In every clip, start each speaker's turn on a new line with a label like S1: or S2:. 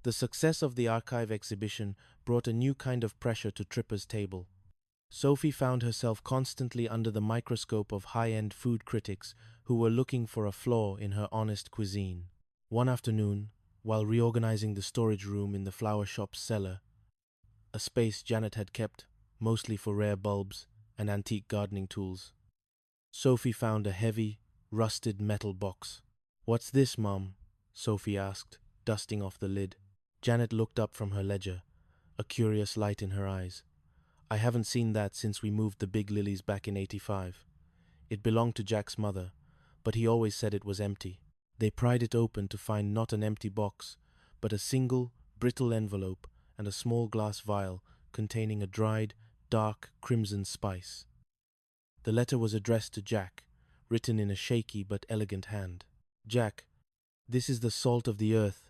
S1: The success of the archive exhibition brought a new kind of pressure to Tripper's table. Sophie found herself constantly under the microscope of high-end food critics who were looking for a flaw in her honest cuisine. One afternoon, while reorganizing the storage room in the flower shop's cellar, a space Janet had kept mostly for rare bulbs and antique gardening tools, Sophie found a heavy, rusted metal box. "What's this, Mom?" Sophie asked, dusting off the lid. Janet looked up from her ledger, a curious light in her eyes. "I haven't seen that since we moved the big lilies back in '85. It belonged to Jack's mother, but he always said it was empty." They pried it open to find not an empty box, but a single, brittle envelope and a small glass vial containing a dried, dark crimson spice. The letter was addressed to Jack, written in a shaky but elegant hand. "Jack, this is the salt of the earth,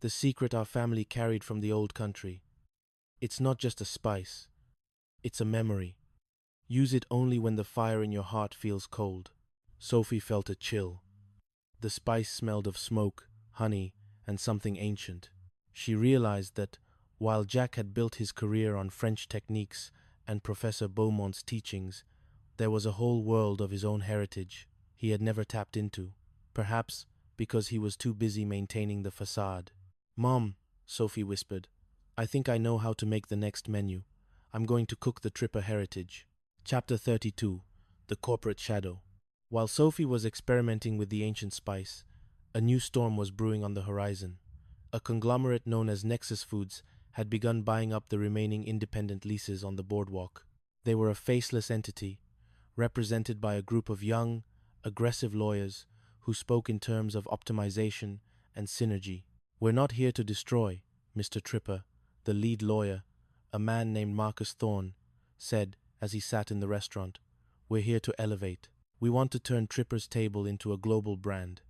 S1: the secret our family carried from the old country. It's not just a spice, it's a memory. Use it only when the fire in your heart feels cold." Sophie felt a chill. The spice smelled of smoke, honey, and something ancient. She realized that, while Jack had built his career on French techniques and Professor Beaumont's teachings, there was a whole world of his own heritage he had never tapped into, perhaps because he was too busy maintaining the facade. "Mom," Sophie whispered, "I think I know how to make the next menu. I'm going to cook the Tripper heritage." Chapter 32. The Corporate Shadow. While Sophie was experimenting with the ancient spice, a new storm was brewing on the horizon. A conglomerate known as Nexus Foods had begun buying up the remaining independent leases on the boardwalk. They were a faceless entity, represented by a group of young, aggressive lawyers who spoke in terms of optimization and synergy. "We're not here to destroy," Mr. Tripper, the lead lawyer, a man named Marcus Thorne, said as he sat in the restaurant. "We're here to elevate. We want to turn Tripper's Table into a global brand.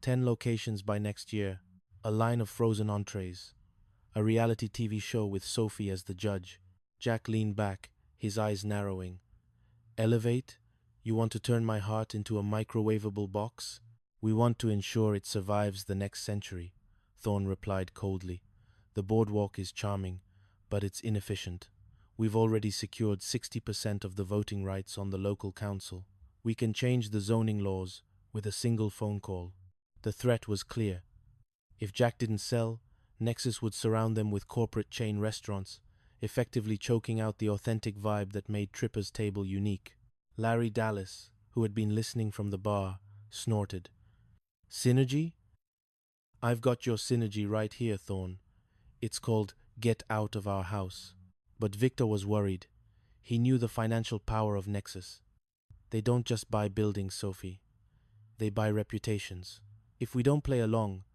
S1: 10 locations by next year, a line of frozen entrees, a reality TV show with Sophie as the judge." Jack leaned back, his eyes narrowing. "Elevate? You want to turn my heart into a microwavable box?" "We want to ensure it survives the next century," Thorne replied coldly. "The boardwalk is charming, but it's inefficient. We've already secured 60% of the voting rights on the local council. We can change the zoning laws with a single phone call." The threat was clear. If Jack didn't sell, Nexus would surround them with corporate chain restaurants, effectively choking out the authentic vibe that made Tripper's Table unique. Larry Dallas, who had been listening from the bar, snorted. "Synergy? I've got your synergy right here, Thorne. It's called Get Out of Our House." But Victor was worried. He knew the financial power of Nexus. "They don't just buy buildings, Sophie. They buy reputations. If we don't play along,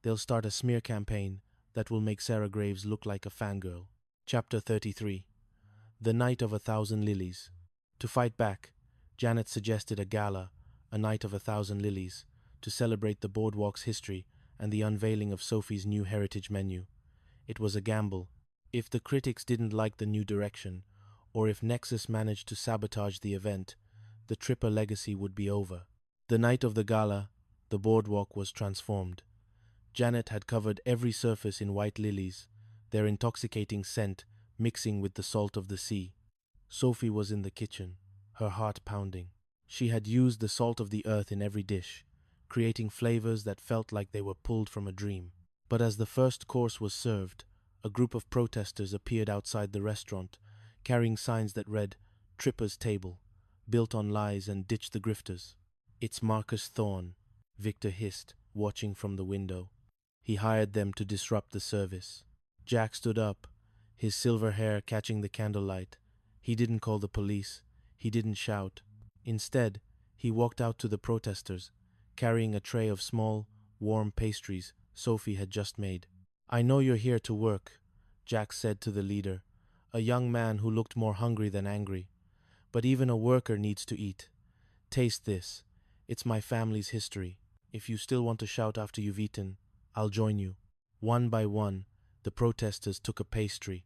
S1: they'll start a smear campaign that will make Sarah Graves look like a fangirl." Chapter 33. The Night of 1,000 Lilies. To fight back, Janet suggested a gala, a Night of 1,000 Lilies, to celebrate the boardwalk's history and the unveiling of Sophie's new heritage menu. It was a gamble. If the critics didn't like the new direction, or if Nexus managed to sabotage the event, the Tripper legacy would be over. The night of the gala, the boardwalk was transformed. Janet had covered every surface in white lilies, their intoxicating scent mixing with the salt of the sea. Sophie was in the kitchen, her heart pounding. She had used the salt of the earth in every dish, creating flavors that felt like they were pulled from a dream. But as the first course was served, a group of protesters appeared outside the restaurant, carrying signs that read, "Tripper's Table, built on lies and ditch the grifters." "It's Marcus Thorne," Victor hissed, watching from the window. "He hired them to disrupt the service." Jack stood up, his silver hair catching the candlelight. He didn't call the police. He didn't shout. Instead, he walked out to the protesters, carrying a tray of small, warm pastries Sophie had just made. "I know you're here to work," Jack said to the leader, a young man who looked more hungry than angry. "But even a worker needs to eat. Taste this. It's my family's history. If you still want to shout after you've eaten, I'll join you." One by one, the protesters took a pastry.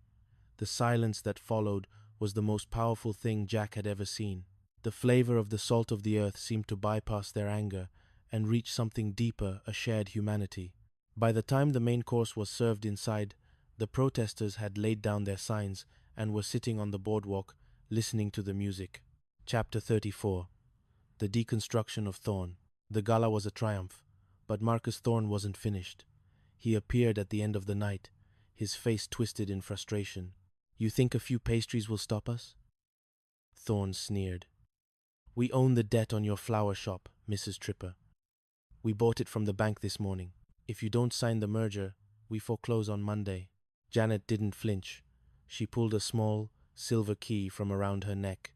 S1: The silence that followed was the most powerful thing Jack had ever seen. The flavor of the salt of the earth seemed to bypass their anger and reach something deeper, a shared humanity. By the time the main course was served inside, the protesters had laid down their signs and were sitting on the boardwalk, listening to the music. Chapter 34. The Deconstruction of Thorn. The gala was a triumph, but Marcus Thorn wasn't finished. He appeared at the end of the night, his face twisted in frustration. "You think a few pastries will stop us?" Thorn sneered. "We own the debt on your flower shop, Mrs. Tripper. We bought it from the bank this morning. If you don't sign the merger, we foreclose on Monday." Janet didn't flinch. She pulled a small, silver key from around her neck.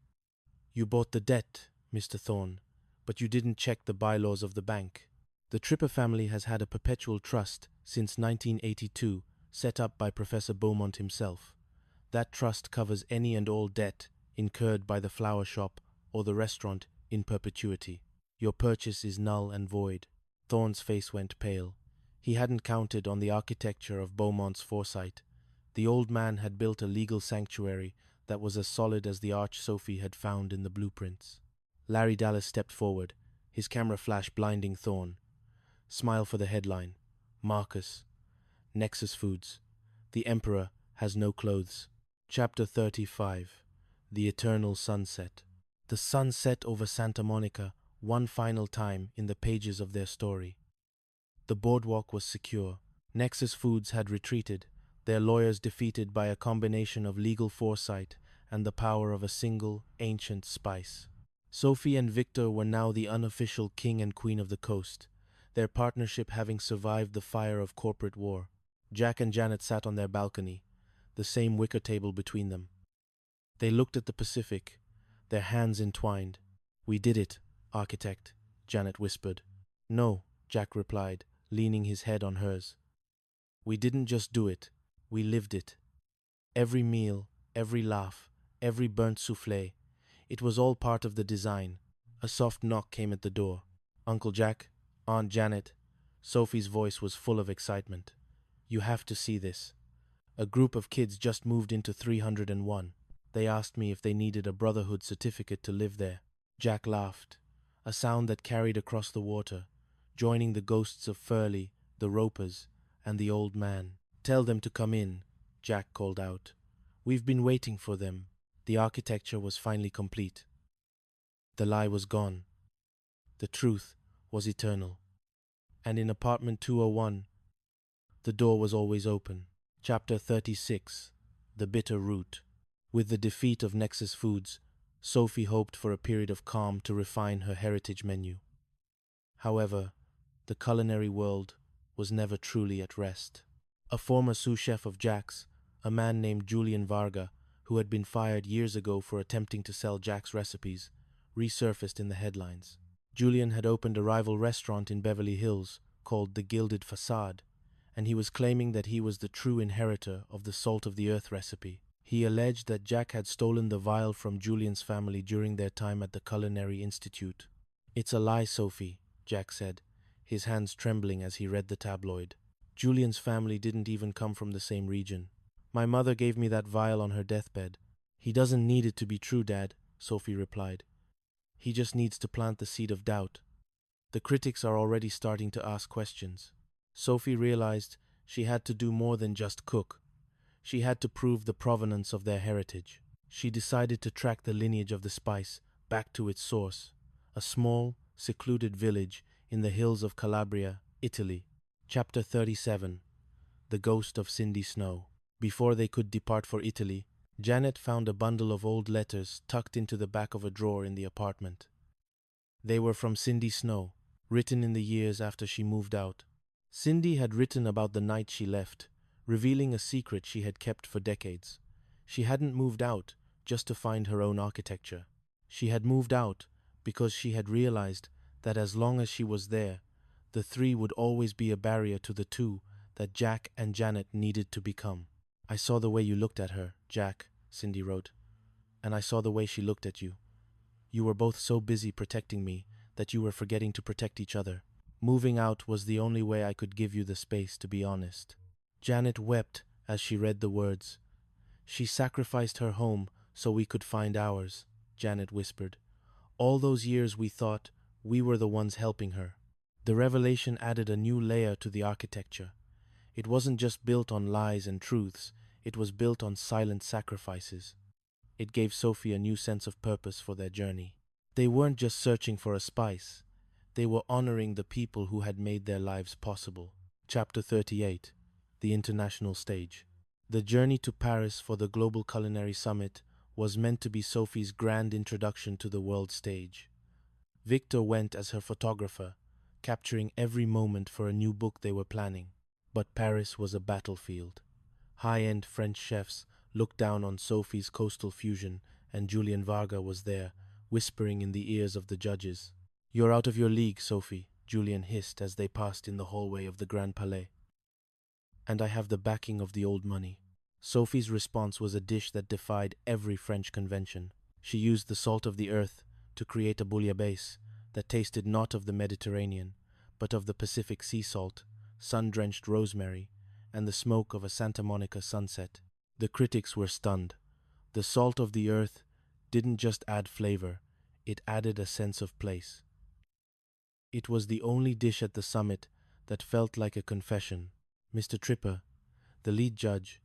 S1: "You bought the debt, Mr. Thorn, but you didn't check the bylaws of the bank. The Tripper family has had a perpetual trust since 1982, set up by Professor Beaumont himself. That trust covers any and all debt incurred by the flower shop or the restaurant in perpetuity. Your purchase is null and void." Thorn's face went pale. He hadn't counted on the architecture of Beaumont's foresight. The old man had built a legal sanctuary that was as solid as the arch Sophie had found in the blueprints. Larry Dallas stepped forward, his camera flash blinding Thorn. "Smile for the headline. Marcus. Nexus Foods. The Emperor has no clothes." Chapter 35. The Eternal Sunset. The sun set over Santa Monica one final time in the pages of their story. The boardwalk was secure. Nexus Foods had retreated, their lawyers defeated by a combination of legal foresight and the power of a single, ancient spice. Sophie and Victor were now the unofficial king and queen of the coast, their partnership having survived the fire of corporate war. Jack and Janet sat on their balcony, the same wicker table between them. They looked at the Pacific, their hands entwined. "We did it, architect," Janet whispered. "No," Jack replied, leaning his head on hers. "We didn't just do it, we lived it. Every meal, every laugh, every burnt soufflé, it was all part of the design." A soft knock came at the door. "Uncle Jack, Aunt Janet." Sophie's voice was full of excitement. "You have to see this. A group of kids just moved into 301. They asked me if they needed a Brotherhood certificate to live there." Jack laughed, a sound that carried across the water, joining the ghosts of Furley, the Ropers, and the old man. "Tell them to come in," Jack called out. "We've been waiting for them." The architecture was finally complete. The lie was gone. The truth was eternal. And in apartment 201, the door was always open. Chapter 36. The Bitter Root. With the defeat of Nexus Foods, Sophie hoped for a period of calm to refine her heritage menu. However, the culinary world was never truly at rest. A former sous chef of Jack's, a man named Julian Varga, who had been fired years ago for attempting to sell Jack's recipes, resurfaced in the headlines. Julian had opened a rival restaurant in Beverly Hills called The Gilded Facade, and he was claiming that he was the true inheritor of the salt of the earth recipe. He alleged that Jack had stolen the vial from Julian's family during their time at the Culinary Institute. "It's a lie, Sophie," Jack said, his hands trembling as he read the tabloid. "Julian's family didn't even come from the same region. My mother gave me that vial on her deathbed." "He doesn't need it to be true, Dad," Sophie replied. "He just needs to plant the seed of doubt. The critics are already starting to ask questions." Sophie realized she had to do more than just cook. She had to prove the provenance of their heritage. She decided to track the lineage of the spice back to its source, a small, secluded village in the hills of Calabria, Italy. Chapter 37. The Ghost of Cindy Snow. Before they could depart for Italy, Janet found a bundle of old letters tucked into the back of a drawer in the apartment. They were from Cindy Snow, written in the years after she moved out. Cindy had written about the night she left, revealing a secret she had kept for decades. She hadn't moved out just to find her own architecture. She had moved out because she had realized that as long as she was there, the three would always be a barrier to the two that Jack and Janet needed to become. "I saw the way you looked at her, Jack," Cindy wrote, "and I saw the way she looked at you. You were both so busy protecting me that you were forgetting to protect each other. Moving out was the only way I could give you the space to be honest." Janet wept as she read the words. "She sacrificed her home so we could find ours," Janet whispered. "All those years we thought we were the ones helping her." The revelation added a new layer to the architecture. It wasn't just built on lies and truths, it was built on silent sacrifices. It gave Sophie a new sense of purpose for their journey. They weren't just searching for a spice, they were honoring the people who had made their lives possible. Chapter 38: The International Stage. The journey to Paris for the Global Culinary Summit was meant to be Sophie's grand introduction to the world stage. Victor went as her photographer, capturing every moment for a new book they were planning. But Paris was a battlefield. High-end French chefs looked down on Sophie's coastal fusion, and Julian Varga was there, whispering in the ears of the judges. "You're out of your league, Sophie," Julian hissed as they passed in the hallway of the Grand Palais. "And I have the backing of the old money." Sophie's response was a dish that defied every French convention. She used the salt of the earth to create a bouillabaisse that tasted not of the Mediterranean, but of the Pacific sea salt, sun-drenched rosemary, and the smoke of a Santa Monica sunset. The critics were stunned. The salt of the earth didn't just add flavor, it added a sense of place. It was the only dish at the summit that felt like a confession. Mr. Tripper, the lead judge,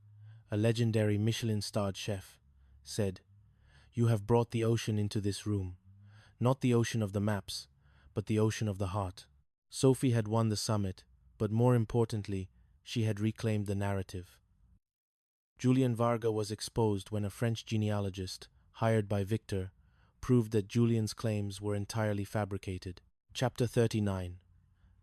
S1: a legendary Michelin-starred chef, said, "You have brought the ocean into this room. Not the ocean of the maps, but the ocean of the heart." Sophie had won the summit, but more importantly, she had reclaimed the narrative. Julian Varga was exposed when a French genealogist, hired by Victor, proved that Julian's claims were entirely fabricated. Chapter 39: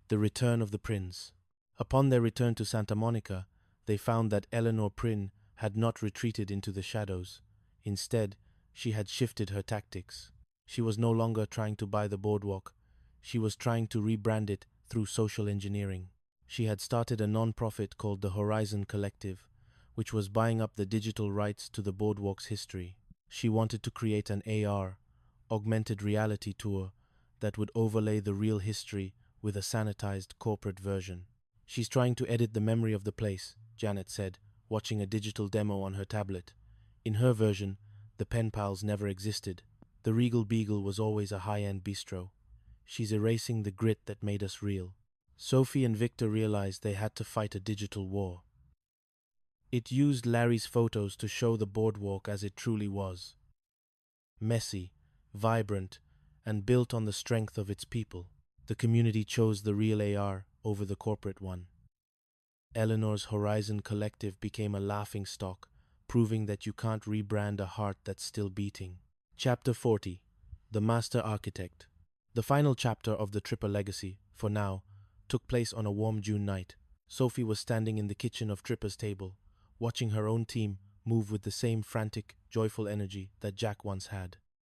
S1: The Return of the Prince. Upon their return to Santa Monica, they found that Eleanor Prynne had not retreated into the shadows. Instead, she had shifted her tactics. She was no longer trying to buy the boardwalk. She was trying to rebrand it through social engineering. She had started a non-profit called the Horizon Collective, which was buying up the digital rights to the boardwalk's history. She wanted to create an AR, augmented reality tour, that would overlay the real history with a sanitized corporate version. "She's trying to edit the memory of the place," Janet said, watching a digital demo on her tablet. In her version, the pen pals never existed. The Regal Beagle was always a high-end bistro. "She's erasing the grit that made us real." Sophie and Victor realized they had to fight a digital war. It used Larry's photos to show the boardwalk as it truly was. Messy, vibrant, and built on the strength of its people. The community chose the real AR over the corporate one. Eleanor's Horizon Collective became a laughingstock, proving that you can't rebrand a heart that's still beating. Chapter 40: The Master Architect. The final chapter of the Tripper legacy, for now, took place on a warm June night. Sophie was standing in the kitchen of Tripper's table, watching her own team move with the same frantic, joyful energy that Jack once had.